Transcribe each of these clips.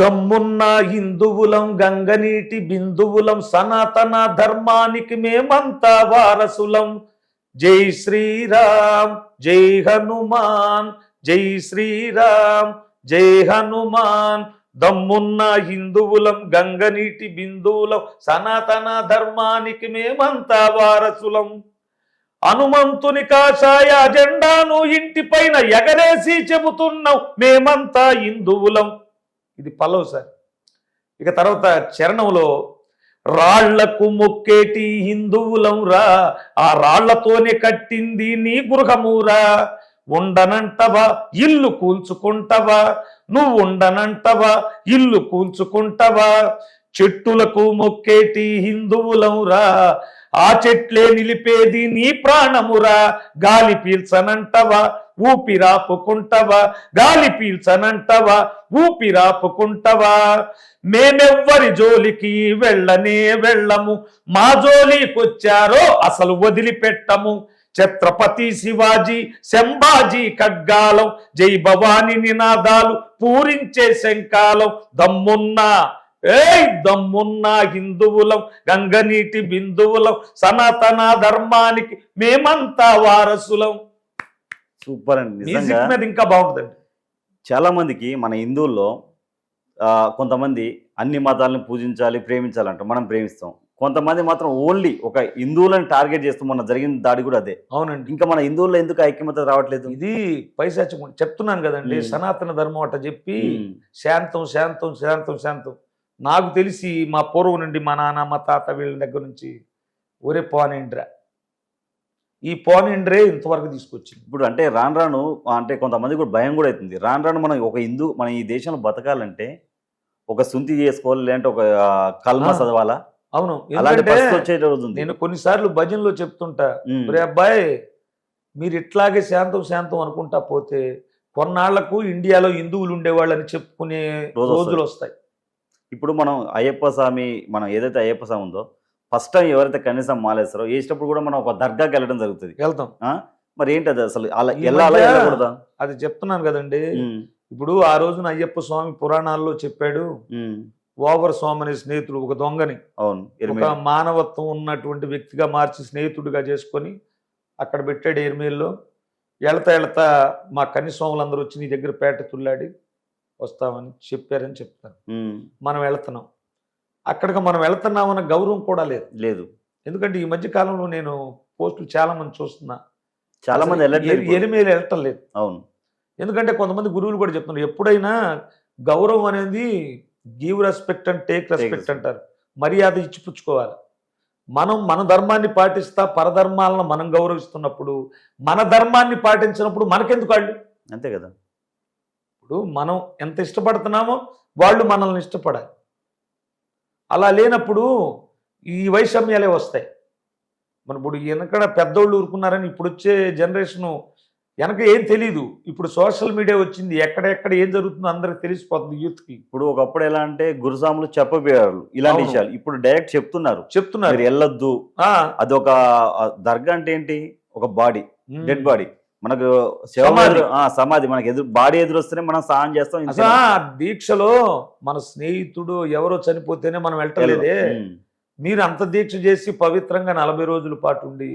దమ్మున్న హిందువులం గంగనీటి బిందువులం సనాతన ధర్మానికి మేమంతా వారసులం. జై శ్రీరామ్ జై హనుమాన్, జై శ్రీరామ్ జై హనుమాన్. దమ్మున్న హిందువులం గంగనీటి బిందువులం సనాతన ధర్మానికి మేమంతా వారసులం. హనుమంతుని కాషాయ జెండాను ఇంటిపైన ఎగరేసి చెబుతున్నాం మేమంతా హిందువులం. ఇది పల్లవి సార్. ఇక తర్వాత చరణంలో రాళ్లకు మొక్కేటి హిందువులం రా, ఆ రాళ్లతోనే కట్టింది నీ గృహమురా. ఉండనంటవా ఇల్లు కూల్చుకుంటవా, నువ్వు ఉండనంటవా ఇల్లు కూల్చుకుంటవా. చెట్టులకు మొక్కేటి హిందువులం రా, ఆ చెట్లే నిలిపేది నీ ప్రాణమురా. గాలి పీల్చనంటవా ఊపిరాపుకుంటవా, గాలి పీల్చనంటవా ఊపిరాపుకుంటవా. మేమెవ్వరి జోలికి వెళ్ళనే వెళ్ళము, మా జోలికొచ్చారో అసలు వదిలిపెట్టము. ఛత్రపతి శివాజీ శంభాజీ ఖడ్గాలం, జై భవాని నినాదాలు పూరించే శంకాలం. దమ్మున్నా దమ్మున్నా హిందువులం గంగనీటి బిందువులం సనాతన ధర్మానికి మేమంతా వారసులం. సూపర్ అండి. మ్యూజిక్ మీద ఇంకా బాగుంటుందండి. చాలా మందికి మన హిందువుల్లో కొంతమంది అన్ని మతాలను పూజించాలి ప్రేమించాలంట, మనం ప్రేమిస్తాం. కొంతమంది మాత్రం ఓన్లీ ఒక హిందువులను టార్గెట్ చేస్తూ మొన్న జరిగిన దాడి కూడా అదే. అవునండి. ఇంకా మన హిందువుల్లో ఎందుకు ఐక్యమత రావట్లేదు? ఇది పైశాచికం చెప్తున్నాను కదండి. సనాతన ధర్మం అట్ట చెప్పి శాంతం శాంతం శాంతం శాంతం. నాకు తెలిసి మా పూర్వం నుండి మా నాన్న మా తాత వీళ్ళ దగ్గర నుంచి ఒరే పోనేండ్రా, ఈ పోనేండ్రే ఇంతవరకు తీసుకొచ్చింది. ఇప్పుడు అంటే రాను రాను అంటే కొంతమంది కూడా భయం కూడా అవుతుంది. రాను రాను మనం ఒక మన ఈ దేశంలో బతకాలంటే ఒక శుంఠి చేసుకోవాలి, లేదంటే ఒక కల్మ చదవాలా. అవును, వచ్చే రోజు నేను కొన్నిసార్లు భజనలో చెప్తుంటా, ఒరే అబ్బాయి మీరు ఇట్లాగే శాంతం శాంతం అనుకుంటా పోతే కొన్నాళ్లకు ఇండియాలో హిందువులు ఉండేవాళ్ళని చెప్పుకునే రోజులు వస్తాయి. ఇప్పుడు మనం అయ్యప్ప స్వామి, మనం ఏదైతే అయ్యప్ప స్వామి ఉందో ఫస్ట్ టైం ఎవరైతే కనీసం మాలేస్తారో వేసినప్పుడు కూడా మనం ఒక దర్గాకి వెళ్ళడం జరుగుతుంది. వెళ్తాం. మరి ఏంటి అది అసలు అలా వెళ్ళకూడదా? అది చెప్తున్నాను కదండి. ఇప్పుడు ఆ రోజున అయ్యప్ప స్వామి పురాణాల్లో చెప్పాడు, ఓవర్ స్వామి అనే స్నేహితుడు ఒక దొంగని ఒక మానవత్వం ఉన్నటువంటి వ్యక్తిగా మార్చి స్నేహితుడిగా చేసుకొని అక్కడ పెట్టాడు ఎర్మేల్లో. వెళ్తా వెళ్తా మా కన్నిస్వాములందరూ వచ్చి నీ దగ్గర పేట తుల్లాడి వస్తామని చెప్పారని చెప్తాను. మనం వెళుతున్నాం, అక్కడికి మనం వెళుతున్నామన్న గౌరవం కూడా లేదు. ఎందుకంటే ఈ మధ్య కాలంలో నేను పోస్టులు చాలా మంది చూస్తున్నా, చాలా మంది ఎరిమేలు వెళ్ళటం లేదు. అవును, ఎందుకంటే కొంతమంది గురువులు కూడా చెప్తున్నారు ఎప్పుడైనా గౌరవం అనేది give respect and take respect అంటారు. మర్యాద ఇచ్చిపుచ్చుకోవాలి. మనం మన ధర్మాన్ని పాటిస్తా పరధర్మాలను మనం గౌరవిస్తున్నప్పుడు మన ధర్మాన్ని పాటించినప్పుడు మనకెందుకు వాళ్ళు? అంతే కదా. ఇప్పుడు మనం ఎంత ఇష్టపడుతున్నామో వాళ్ళు మనల్ని ఇష్టపడాలి. అలా లేనప్పుడు ఈ వైషమ్యాలే వస్తాయి. మన ఇప్పుడు వెనకడ పెద్దోళ్ళు ఊరుకున్నారని ఇప్పుడు వచ్చే జనరేషను వెనక ఏం తెలీదు. ఇప్పుడు సోషల్ మీడియా వచ్చింది, ఎక్కడెక్కడ ఏం జరుగుతుందో అందరికి తెలిసిపోతుంది యూత్కి. ఇప్పుడు ఒకప్పుడు ఎలా అంటే గురుస్వాములు చెప్పబోయారు ఇలాంటి విషయాలు, ఇప్పుడు డైరెక్ట్ చెప్తున్నారు వెళ్ళొద్దు. అదొక దర్గా అంటే ఏంటి? ఒక బాడీ, డెడ్ బాడీ. మనకు సమాధి, మనకి బాడీ ఎదురు వస్తేనే మనం సాయం చేస్తాం. దీక్షలో మన స్నేహితుడు ఎవరో చనిపోతేనే మనం వెళ్ళలేదే. మీరు అంత దీక్ష చేసి పవిత్రంగా 40 రోజుల పాటు ఉండి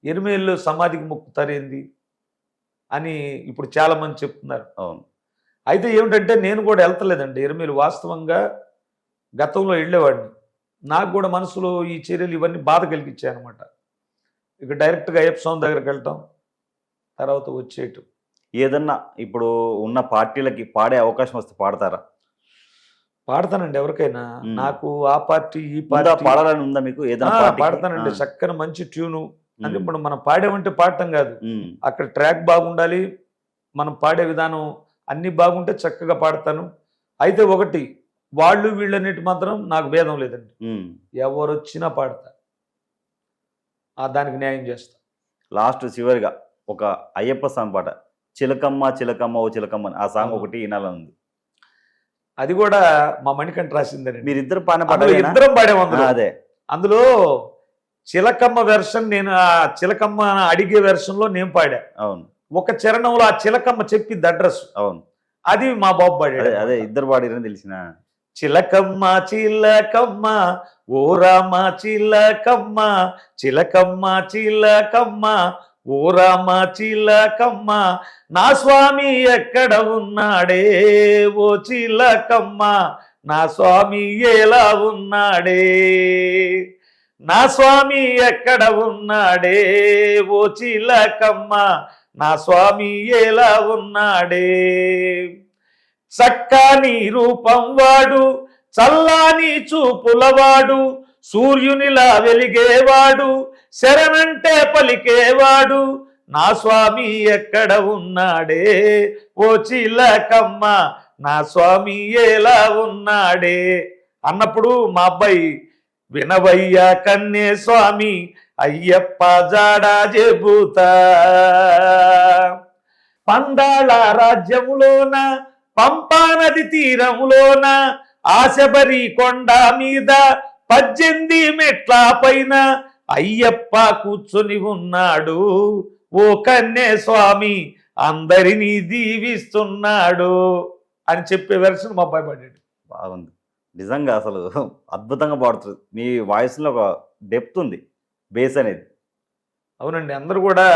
ఎనిమేళ్ళు సమాధికి మొక్కుతారేంది అని ఇప్పుడు చాలా మంది చెప్తున్నారు. అవును. అయితే ఏమిటంటే నేను కూడా వెళ్తలేదండి ఎనిమేలు. వాస్తవంగా గతంలో వెళ్ళేవాడిని. నాకు కూడా మనసులో ఈ చర్యలు ఇవన్నీ బాధ కలిగించాయి అనమాట. ఇక డైరెక్ట్గా అయ్యప్ప స్వామి దగ్గరికి వెళ్తాం, తర్వాత వచ్చేయటం. ఏదన్నా ఇప్పుడు ఉన్న పార్టీలకి పాడే అవకాశం వస్తే పాడతారా? పాడతానండి ఎవరికైనా. నాకు ఆ పార్టీ ఈ పార్టీ పాడాలని ఉందా మీకు? ఏదైనా పాడతానండి. చక్కని మంచి ట్యూను. అంటే ఇప్పుడు మనం పాడేమంటే పాడటం కాదు, అక్కడ ట్రాక్ బాగుండాలి, మనం పాడే విధానం అన్ని బాగుంటే చక్కగా పాడతాను. అయితే ఒకటి, వాళ్ళు వీళ్ళన్నిటి మాత్రం నాకు భేదం లేదండి. ఎవరు వచ్చినా పాడతా, దానికి న్యాయం చేస్తా. లాస్ట్ చివరిగా ఒక అయ్యప్ప సాంగ్ పాట, చిలకమ్మ చిలకమ్మ ఓ చిలకమ్మ, ఆ సాంగ్ ఒకటి వినాలని ఉంది. అది కూడా మా మణికంఠ రాసిందని. మీరిద్దరు పాడిన పాట ఇద్దరం పాడాము. అదే అందులో చిలకమ్మ వెర్షన్, నేను ఆ చిలకమ్మ అడిగే వెర్షన్లో నేను పాడా. అవును. ఒక చరణంలో ఆ చిలకమ్మ చెప్పింది అడ్రస్. అవును. అది మా బాబు పాడాడు. అదే ఇద్దరు పాడిరని తెలిసిన. చిలకమ్మ చిలకమ్మ ఓ రామ చిలకమ్మ, చిలకమ్మ చిలకమ్మ ఓ రామ చిలకమ్మ, నా స్వామి ఎక్కడ ఉన్నాడే ఓ చిలకమ్మ, నా స్వామి ఎలా ఉన్నాడే, నా స్వామి ఎక్కడ ఉన్నాడే ఓ చిలకమ్మ, నా స్వామి ఎలా ఉన్నాడే. చక్కని రూపం వాడు, చల్లాని చూపులవాడు, సూర్యునిలా వెలిగేవాడు, శరణంటే పలికేవాడు, నా స్వామి ఎక్కడ ఉన్నాడే ఓ చిలకమ్మ, నా స్వామి ఎలా ఉన్నాడే అన్నప్పుడు మా అబ్బాయి వినవయ్యా కన్నే స్వామి అయ్యప్ప జాడా చెబుతా, పందాళ రాజ్యములోన పంపా నది తీరములోన ఆశబరి కొండ మీద 18 మెట్ల పైన అయ్యప్ప కూర్చొని ఉన్నాడు ఓ కన్నే స్వామి అందరినీ దీవిస్తున్నాడు అని చెప్పే వెర్షన్ మా అబ్బాయి పాడాడు. బాగుంది నిజంగా, అసలు అద్భుతంగా పాడుతుంది. మీ వాయిస్లో ఒక డెప్త్ ఉంది, బేస్ అనేది. అవునండి, అందరూ కూడా